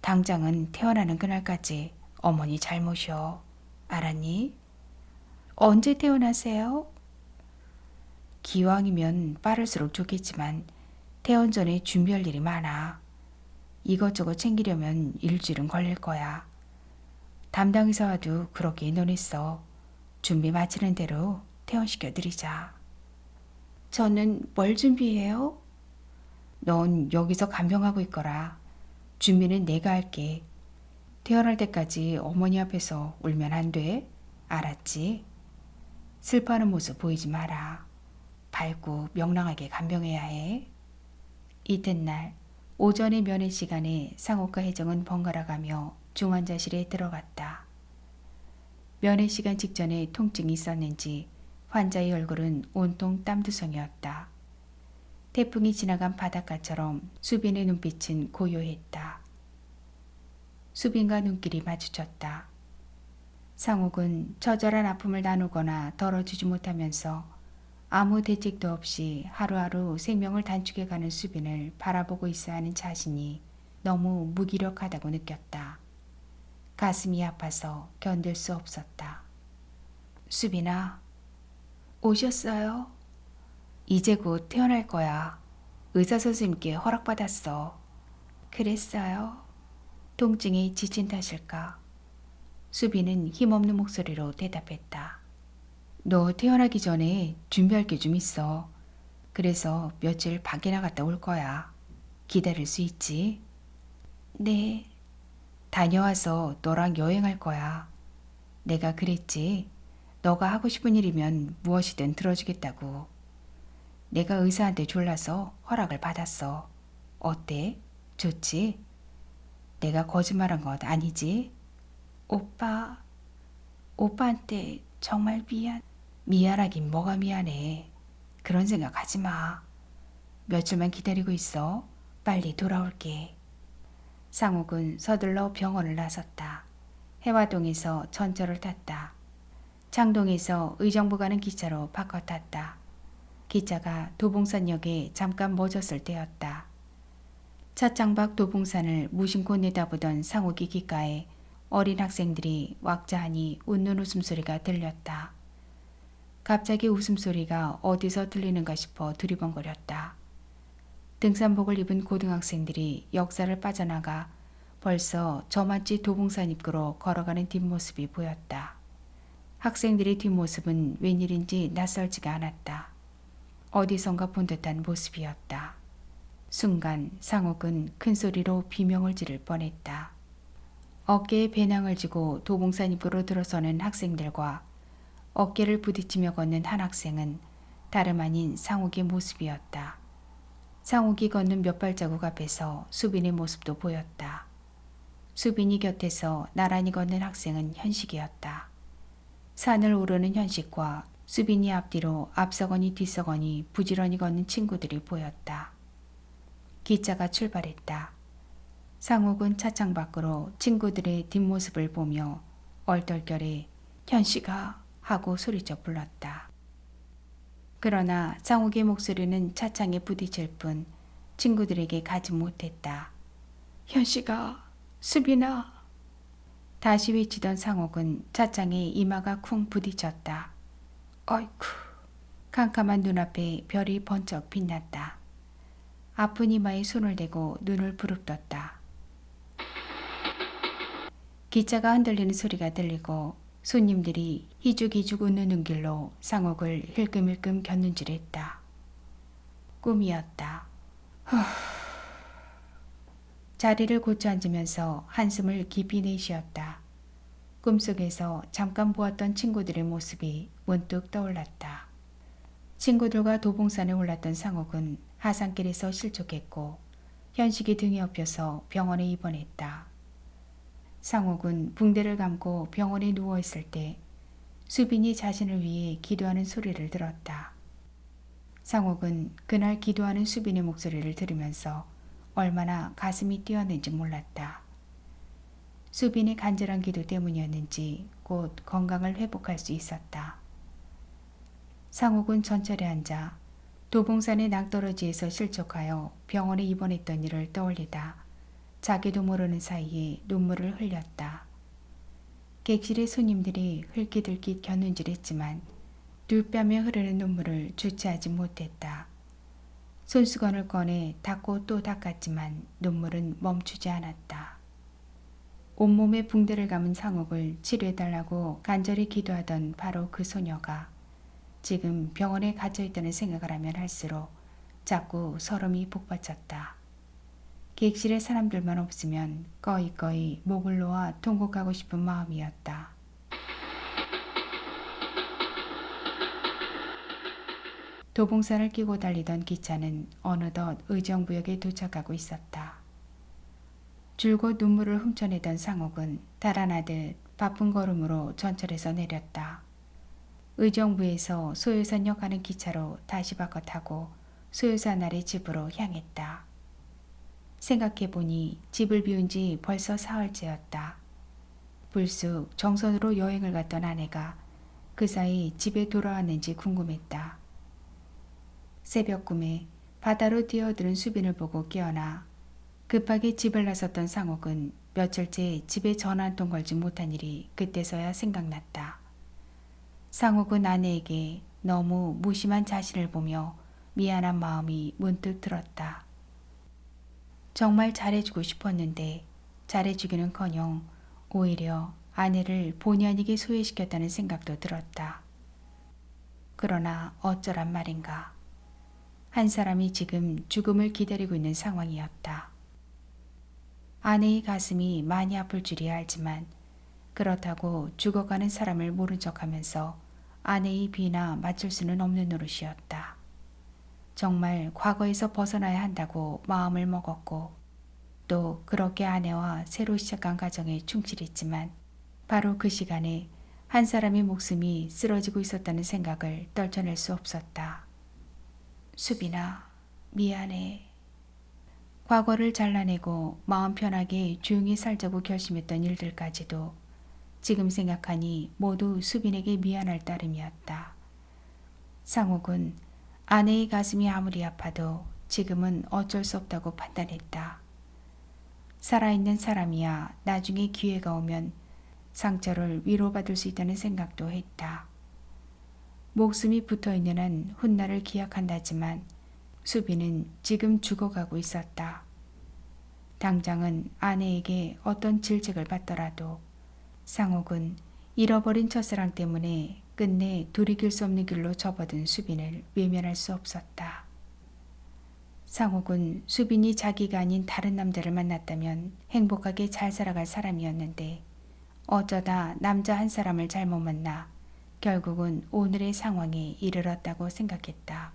당장은 태어나는 그날까지 어머니 잘 모셔. 알았니? 언제 태어나세요? 기왕이면 빠를수록 좋겠지만 태원 전에 준비할 일이 많아. 이것저것 챙기려면 일주일은 걸릴 거야. 담당 의사와도 그렇게 의논했어. 준비 마치는 대로 퇴원시켜드리자. 저는 뭘 준비해요? 넌 여기서 간병하고 있거라. 준비는 내가 할게. 태어날 때까지 어머니 앞에서 울면 안 돼. 알았지? 슬퍼하는 모습 보이지 마라. 밝고 명랑하게 간병해야 해. 이튿날 오전의 면회 시간에 상옥과 혜정은 번갈아 가며 중환자실에 들어갔다. 면회 시간 직전에 통증이 있었는지 환자의 얼굴은 온통 땀두성이었다. 태풍이 지나간 바닷가처럼 수빈의 눈빛은 고요했다. 수빈과 눈길이 마주쳤다. 상옥은 처절한 아픔을 나누거나 덜어주지 못하면서 아무 대책도 없이 하루하루 생명을 단축해가는 수빈을 바라보고 있어야 하는 자신이 너무 무기력하다고 느꼈다. 가슴이 아파서 견딜 수 없었다. 수빈아, 오셨어요? 이제 곧 태어날 거야. 의사 선생님께 허락받았어. 그랬어요? 통증이 지친 탓일까? 수빈은 힘없는 목소리로 대답했다. 너 태어나기 전에 준비할 게 좀 있어. 그래서 며칠 밖에 나갔다 올 거야. 기다릴 수 있지? 네. 다녀와서 너랑 여행할 거야. 내가 그랬지. 너가 하고 싶은 일이면 무엇이든 들어주겠다고. 내가 의사한테 졸라서 허락을 받았어. 어때? 좋지? 내가 거짓말한 것 아니지? 오빠한테 정말 미안하긴 뭐가 미안해. 그런 생각 하지 마. 며칠만 기다리고 있어. 빨리 돌아올게. 상욱은 서둘러 병원을 나섰다. 해화동에서 전철을 탔다. 창동에서 의정부 가는 기차로 바꿔 탔다. 기차가 도봉산역에 잠깐 멎었을 때였다. 차창밖 도봉산을 무심코 내다보던 상욱이 귓가에 어린 학생들이 왁자하니 웃는 웃음소리가 들렸다. 갑자기 웃음소리가 어디서 들리는가 싶어 두리번거렸다. 등산복을 입은 고등학생들이 역사를 빠져나가 벌써 저만치 도봉산 입구로 걸어가는 뒷모습이 보였다. 학생들의 뒷모습은 웬일인지 낯설지가 않았다. 어디선가 본 듯한 모습이었다. 순간 상옥은 큰 소리로 비명을 지를 뻔했다. 어깨에 배낭을 지고 도봉산 입구로 들어서는 학생들과 어깨를 부딪히며 걷는 한 학생은 다름 아닌 상욱의 모습이었다. 상욱이 걷는 몇 발자국 앞에서 수빈의 모습도 보였다. 수빈이 곁에서 나란히 걷는 학생은 현식이었다. 산을 오르는 현식과 수빈이 앞뒤로 앞서거니 뒤서거니 부지런히 걷는 친구들이 보였다. 기차가 출발했다. 상욱은 차창 밖으로 친구들의 뒷모습을 보며 얼떨결에 현식아 하고 소리쳐 불렀다. 그러나 상욱의 목소리는 차창에 부딪힐 뿐 친구들에게 가지 못했다. 현식아, 수빈아. 다시 외치던 상욱은 차창에 이마가 쿵 부딪혔다. 어이쿠. 캄캄한 눈앞에 별이 번쩍 빛났다. 아픈 이마에 손을 대고 눈을 부릅떴다. 기차가 흔들리는 소리가 들리고 손님들이 희죽희죽 웃는 눈길로 상옥을 힐끔힐끔 겼는질했다. 꿈이었다. 자리를 고쳐 앉으면서 한숨을 깊이 내쉬었다. 꿈속에서 잠깐 보았던 친구들의 모습이 문득 떠올랐다. 친구들과 도봉산에 올랐던 상옥은 하산길에서 실족했고 현식이 등에 업혀서 병원에 입원했다. 상옥은 붕대를 감고 병원에 누워있을 때 수빈이 자신을 위해 기도하는 소리를 들었다. 상옥은 그날 기도하는 수빈의 목소리를 들으면서 얼마나 가슴이 뛰었는지 몰랐다. 수빈의 간절한 기도 때문이었는지 곧 건강을 회복할 수 있었다. 상욱은 전철에 앉아 도봉산의 낭떠러지에서 실족하여 병원에 입원했던 일을 떠올리다 자기도 모르는 사이에 눈물을 흘렸다. 객실의 손님들이 흘깃흘깃 곁눈질했지만 두 뺨에 흐르는 눈물을 주체하지 못했다. 손수건을 꺼내 닦고 또 닦았지만 눈물은 멈추지 않았다. 온몸에 붕대를 감은 상욱을 치료해달라고 간절히 기도하던 바로 그 소녀가 지금 병원에 갇혀있다는 생각을 하면 할수록 자꾸 서름이 북받쳤다. 객실에 사람들만 없으면 꺼이꺼이 목을 놓아 통곡하고 싶은 마음이었다. 도봉산을 끼고 달리던 기차는 어느덧 의정부역에 도착하고 있었다. 줄곧 눈물을 훔쳐내던 상욱은 달아나듯 바쁜 걸음으로 전철에서 내렸다. 의정부에서 소요산역 가는 기차로 다시 바꿔 타고 소요산 아래 집으로 향했다. 생각해보니 집을 비운 지 벌써 사흘째였다. 불쑥 정선으로 여행을 갔던 아내가 그 사이 집에 돌아왔는지 궁금했다. 새벽 꿈에 바다로 뛰어드는 수빈을 보고 깨어나 급하게 집을 나섰던 상욱은 며칠째 집에 전화 한 통 걸지 못한 일이 그때서야 생각났다. 상욱은 아내에게 너무 무심한 자신을 보며 미안한 마음이 문득 들었다. 정말 잘해주고 싶었는데 잘해주기는커녕 오히려 아내를 본의 아니게 소외시켰다는 생각도 들었다. 그러나 어쩌란 말인가. 한 사람이 지금 죽음을 기다리고 있는 상황이었다. 아내의 가슴이 많이 아플 줄이야 알지만 그렇다고 죽어가는 사람을 모른 척하면서 아내의 비나 맞출 수는 없는 노릇이었다. 정말 과거에서 벗어나야 한다고 마음을 먹었고 또 그렇게 아내와 새로 시작한 가정에 충실했지만 바로 그 시간에 한 사람의 목숨이 쓰러지고 있었다는 생각을 떨쳐낼 수 없었다. 수빈아, 미안해. 과거를 잘라내고 마음 편하게 조용히 살자고 결심했던 일들까지도 지금 생각하니 모두 수빈에게 미안할 따름이었다. 상욱은 아내의 가슴이 아무리 아파도 지금은 어쩔 수 없다고 판단했다. 살아있는 사람이야 나중에 기회가 오면 상처를 위로받을 수 있다는 생각도 했다. 목숨이 붙어있는 한 훗날을 기약한다지만 수빈은 지금 죽어가고 있었다. 당장은 아내에게 어떤 질책을 받더라도 상욱은 잃어버린 첫사랑 때문에 끝내 돌이킬 수 없는 길로 접어든 수빈을 외면할 수 없었다. 상욱은 수빈이 자기가 아닌 다른 남자를 만났다면 행복하게 잘 살아갈 사람이었는데 어쩌다 남자 한 사람을 잘못 만나 결국은 오늘의 상황에 이르렀다고 생각했다.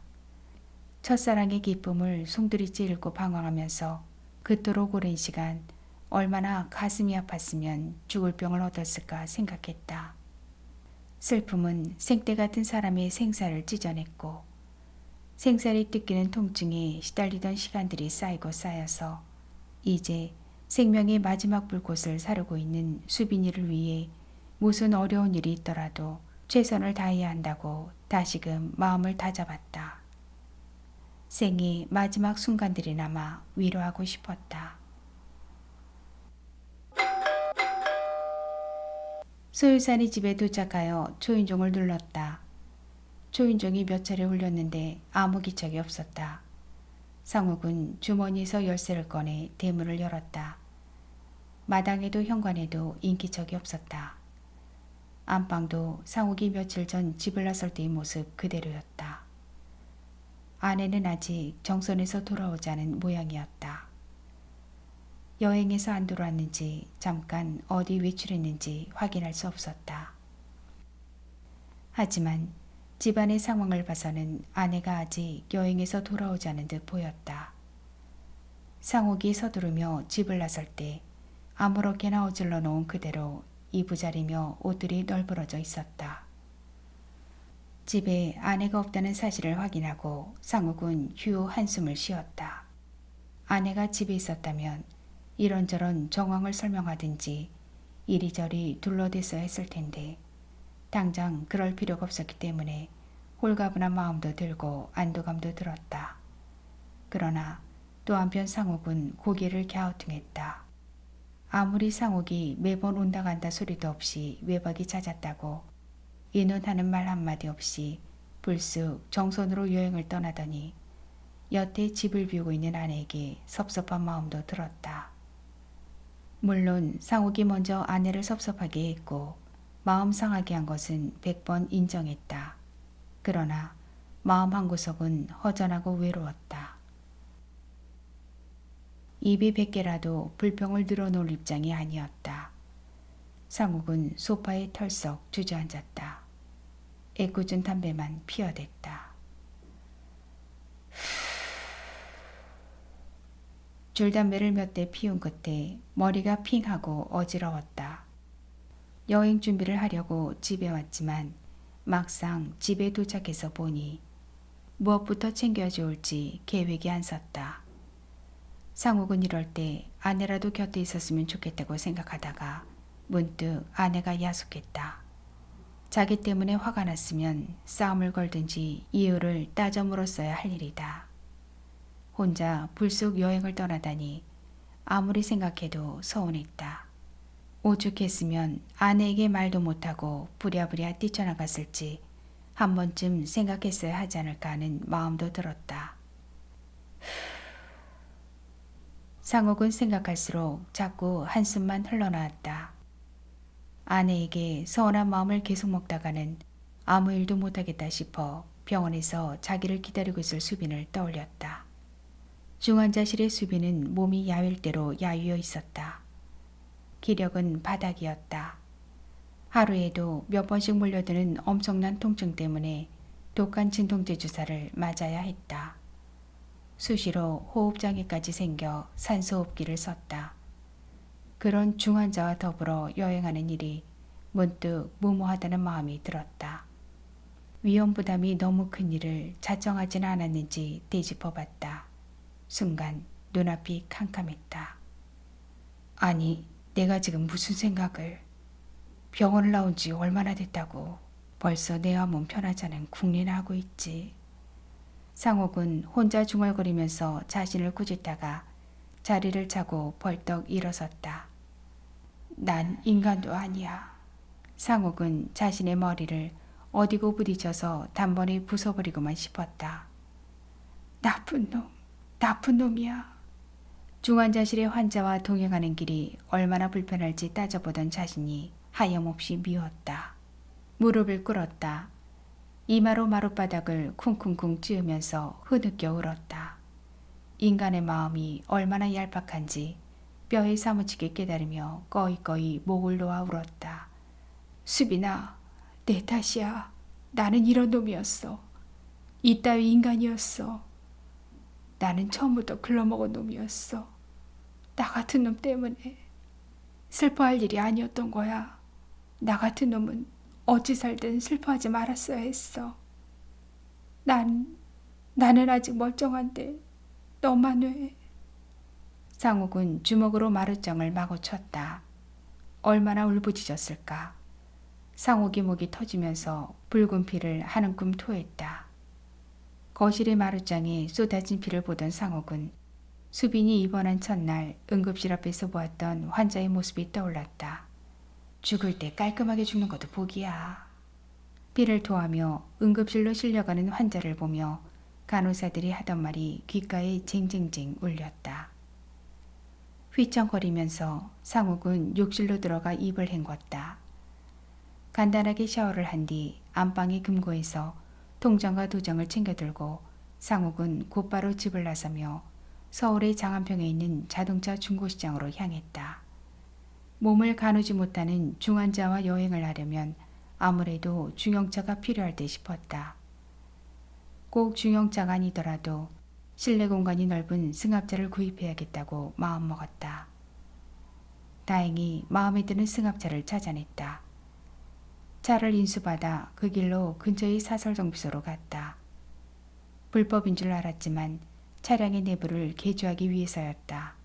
첫사랑의 기쁨을 송두리째 잃고 방황하면서 그토록 오랜 시간 얼마나 가슴이 아팠으면 죽을 병을 얻었을까 생각했다. 슬픔은 생때 같은 사람의 생사를 찢어냈고 생살이 뜯기는 통증에 시달리던 시간들이 쌓이고 쌓여서 이제 생명의 마지막 불꽃을 사르고 있는 수빈이를 위해 무슨 어려운 일이 있더라도 최선을 다해야 한다고 다시금 마음을 다잡았다. 생의 마지막 순간들이나마 위로하고 싶었다. 소유산이 집에 도착하여 초인종을 눌렀다. 초인종이 몇 차례 울렸는데 아무 기척이 없었다. 상욱은 주머니에서 열쇠를 꺼내 대문을 열었다. 마당에도 현관에도 인기척이 없었다. 안방도 상욱이 며칠 전 집을 나설 때의 모습 그대로였다. 아내는 아직 정선에서 돌아오지 않은 모양이었다. 여행에서 안 돌아왔는지 잠깐 어디 외출했는지 확인할 수 없었다. 하지만 집안의 상황을 봐서는 아내가 아직 여행에서 돌아오지 않은 듯 보였다. 상욱이 서두르며 집을 나설 때 아무렇게나 어질러 놓은 그대로 이부자리며 옷들이 널브러져 있었다. 집에 아내가 없다는 사실을 확인하고 상욱은 휴 한숨을 쉬었다. 아내가 집에 있었다면 이런저런 정황을 설명하든지 이리저리 둘러댔어야 했을 텐데 당장 그럴 필요가 없었기 때문에 홀가분한 마음도 들고 안도감도 들었다. 그러나 또 한편 상옥은 고개를 갸우뚱했다. 아무리 상옥이 매번 온다 간다 소리도 없이 외박이 잦았다고 이는 하는 말 한마디 없이 불쑥 정선으로 여행을 떠나더니 여태 집을 비우고 있는 아내에게 섭섭한 마음도 들었다. 물론 상옥이 먼저 아내를 섭섭하게 했고 마음 상하게 한 것은 100번 인정했다. 그러나 마음 한구석은 허전하고 외로웠다. 입이 100개라도 불평을 늘어놓을 입장이 아니었다. 상욱은 소파에 털썩 주저앉았다. 애꿎은 담배만 피어댔다. 줄담배를 몇 대 피운 끝에 머리가 핑하고 어지러웠다. 여행 준비를 하려고 집에 왔지만 막상 집에 도착해서 보니 무엇부터 챙겨줄지 계획이 안 섰다. 상욱은 이럴 때 아내라도 곁에 있었으면 좋겠다고 생각하다가 문득 아내가 야속했다. 자기 때문에 화가 났으면 싸움을 걸든지 이유를 따져 물었어야 할 일이다. 혼자 불쑥 여행을 떠나다니 아무리 생각해도 서운했다. 오죽했으면 아내에게 말도 못하고 부랴부랴 뛰쳐나갔을지 한 번쯤 생각했어야 하지 않을까 하는 마음도 들었다. 상옥은 생각할수록 자꾸 한숨만 흘러나왔다. 아내에게 서운한 마음을 계속 먹다가는 아무 일도 못하겠다 싶어 병원에서 자기를 기다리고 있을 수빈을 떠올렸다. 중환자실의 수빈은 몸이 야윌 대로 야위어 있었다. 기력은 바닥이었다. 하루에도 몇 번씩 몰려드는 엄청난 통증 때문에 독한 진통제 주사를 맞아야 했다. 수시로 호흡장애까지 생겨 산소호흡기를 썼다. 그런 중환자와 더불어 여행하는 일이 문득 무모하다는 마음이 들었다. 위험 부담이 너무 큰 일을 자청하지는 않았는지 되짚어봤다. 순간 눈앞이 캄캄했다. 아니, 내가 지금 무슨 생각을. 병원을 나온 지 얼마나 됐다고 벌써 내와 몸 편하지 않은 궁리나 하고 있지. 상옥은 혼자 중얼거리면서 자신을 꾸짖다가 자리를 차고 벌떡 일어섰다. 난 인간도 아니야. 상옥은 자신의 머리를 어디고 부딪혀서 단번에 부숴버리고만 싶었다. 나쁜 놈, 나쁜 놈이야. 중환자실의 환자와 동행하는 길이 얼마나 불편할지 따져보던 자신이 하염없이 미웠다. 무릎을 꿇었다. 이마로 마룻바닥을 쿵쿵쿵 찌으면서 흐느껴 울었다. 인간의 마음이 얼마나 얄팍한지 뼈에 사무치게 깨달으며 꺼이꺼이 목을 놓아 울었다. 수빈아, 내 탓이야. 나는 이런 놈이었어. 이따위 인간이었어. 나는 처음부터 글러먹은 놈이었어. 나 같은 놈 때문에. 슬퍼할 일이 아니었던 거야. 나 같은 놈은 어찌 살든 슬퍼하지 말았어야 했어. 나는 아직 멀쩡한데 너만 왜. 상욱은 주먹으로 마루장을 마구 쳤다. 얼마나 울부짖었을까. 상욱이 목이 터지면서 붉은 피를 한 움큼 토했다. 거실의 마루장에 쏟아진 피를 보던 상욱은 수빈이 입원한 첫날 응급실 앞에서 보았던 환자의 모습이 떠올랐다. 죽을 때 깔끔하게 죽는 것도 복이야. 피를 토하며 응급실로 실려가는 환자를 보며 간호사들이 하던 말이 귓가에 쟁쟁쟁 울렸다. 휘청거리면서 상욱은 욕실로 들어가 입을 헹궜다. 간단하게 샤워를 한 뒤 안방의 금고에서 통장과 도장을 챙겨들고 상욱은 곧바로 집을 나서며 서울의 장안평에 있는 자동차 중고시장으로 향했다. 몸을 가누지 못하는 중환자와 여행을 하려면 아무래도 중형차가 필요할 듯 싶었다. 꼭 중형차가 아니더라도 실내 공간이 넓은 승합차를 구입해야겠다고 마음먹었다. 다행히 마음에 드는 승합차를 찾아냈다. 차를 인수받아 그 길로 근처의 사설정비소로 갔다. 불법인 줄 알았지만 차량의 내부를 개조하기 위해서였다.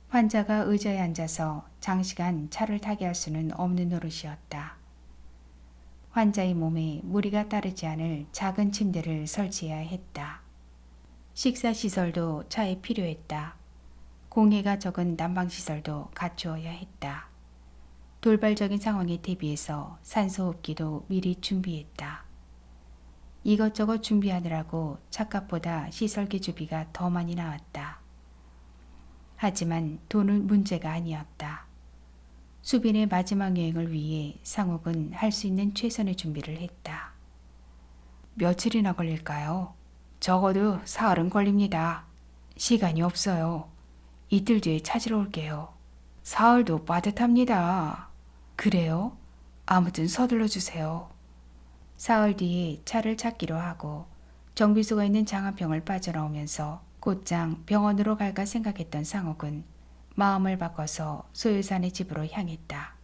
환자가 의자에 앉아서 장시간 차를 타게 할 수는 없는 노릇이었다. 환자의 몸에 무리가 따르지 않을 작은 침대를 설치해야 했다. 식사시설도 차에 필요했다. 공해가 적은 난방시설도 갖추어야 했다. 돌발적인 상황에 대비해서 산소호흡기도 미리 준비했다. 이것저것 준비하느라고 착각보다 시설 개조비가 더 많이 나왔다. 하지만 돈은 문제가 아니었다. 수빈의 마지막 여행을 위해 상욱은 할 수 있는 최선의 준비를 했다. 며칠이나 걸릴까요? 적어도 사흘은 걸립니다. 시간이 없어요. 이틀 뒤에 찾으러 올게요. 사흘도 빠듯합니다. 그래요? 아무튼 서둘러 주세요. 사흘 뒤에 차를 찾기로 하고 정비소가 있는 장안평을 빠져나오면서 곧장 병원으로 갈까 생각했던 상욱은 마음을 바꿔서 소유산의 집으로 향했다.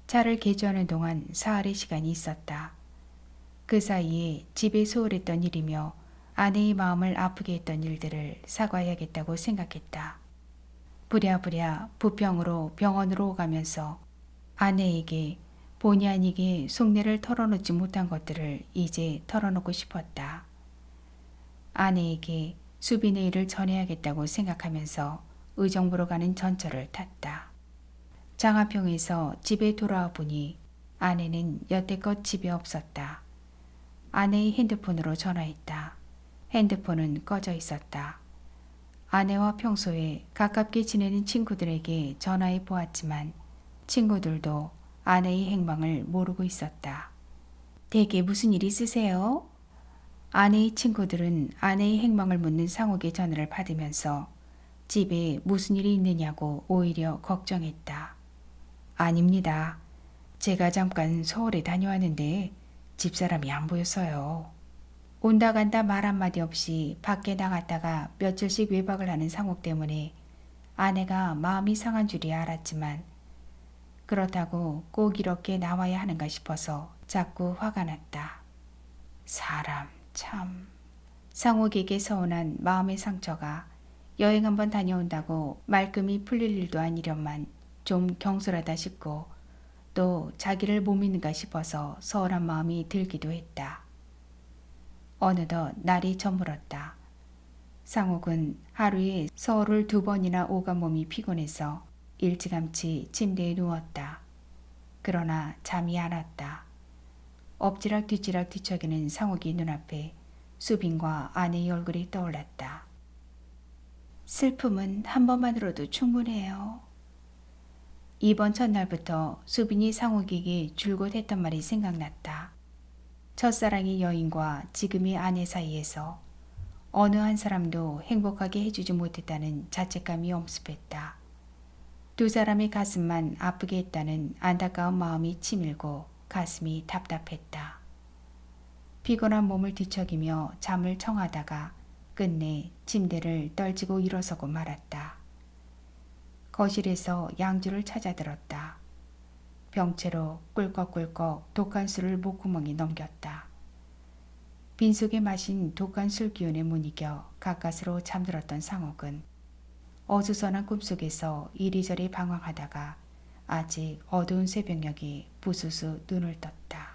차를 개조하는 동안 사흘의 시간이 있었다. 그 사이에 집에 소홀했던 일이며 아내의 마음을 아프게 했던 일들을 사과해야겠다고 생각했다. 부랴부랴 부평으로 병원으로 오가면서 아내에게 본의 아니게 속내를 털어놓지 못한 것들을 이제 털어놓고 싶었다. 아내에게 수빈의 일을 전해야겠다고 생각하면서 의정부로 가는 전철을 탔다. 장하평에서 집에 돌아와 보니 아내는 여태껏 집에 없었다. 아내의 핸드폰으로 전화했다. 핸드폰은 꺼져 있었다. 아내와 평소에 가깝게 지내는 친구들에게 전화해 보았지만 친구들도 아내의 행방을 모르고 있었다. 댁에 무슨 일 있으세요? 아내의 친구들은 아내의 행방을 묻는 상욱의 전화를 받으면서 집에 무슨 일이 있느냐고 오히려 걱정했다. 아닙니다. 제가 잠깐 서울에 다녀왔는데 집사람이 안 보였어요. 온다 간다 말 한마디 없이 밖에 나갔다가 며칠씩 외박을 하는 상욱 때문에 아내가 마음이 상한 줄이야 알았지만 그렇다고 꼭 이렇게 나와야 하는가 싶어서 자꾸 화가 났다. 사람 참. 상욱에게 서운한 마음의 상처가 여행 한번 다녀온다고 말끔히 풀릴 일도 아니련만 좀 경솔하다 싶고 또 자기를 못 믿는가 싶어서 서운한 마음이 들기도 했다. 어느덧 날이 저물었다. 상욱은 하루에 서울을 2번이나 오간 몸이 피곤해서 일찌감치 침대에 누웠다. 그러나 잠이 안 왔다. 엎지락 뒤치락 뒤척이는 상욱이 눈앞에 수빈과 아내의 얼굴이 떠올랐다. 슬픔은 한 번만으로도 충분해요. 이번 첫날부터 수빈이 상욱에게 줄곧 했던 말이 생각났다. 첫사랑의 여인과 지금의 아내 사이에서 어느 한 사람도 행복하게 해주지 못했다는 자책감이 엄습했다. 두 사람의 가슴만 아프게 했다는 안타까운 마음이 치밀고 가슴이 답답했다. 피곤한 몸을 뒤척이며 잠을 청하다가 끝내 침대를 떨치고 일어서고 말았다. 거실에서 양주를 찾아들었다. 병채로 꿀꺽꿀꺽 독한 술을 목구멍에 넘겼다. 빈속에 마신 독한 술 기운에 못 이겨 가까스로 잠들었던 상욱은 어수선한 꿈속에서 이리저리 방황하다가 아직 어두운 새벽녘에 부스스 눈을 떴다.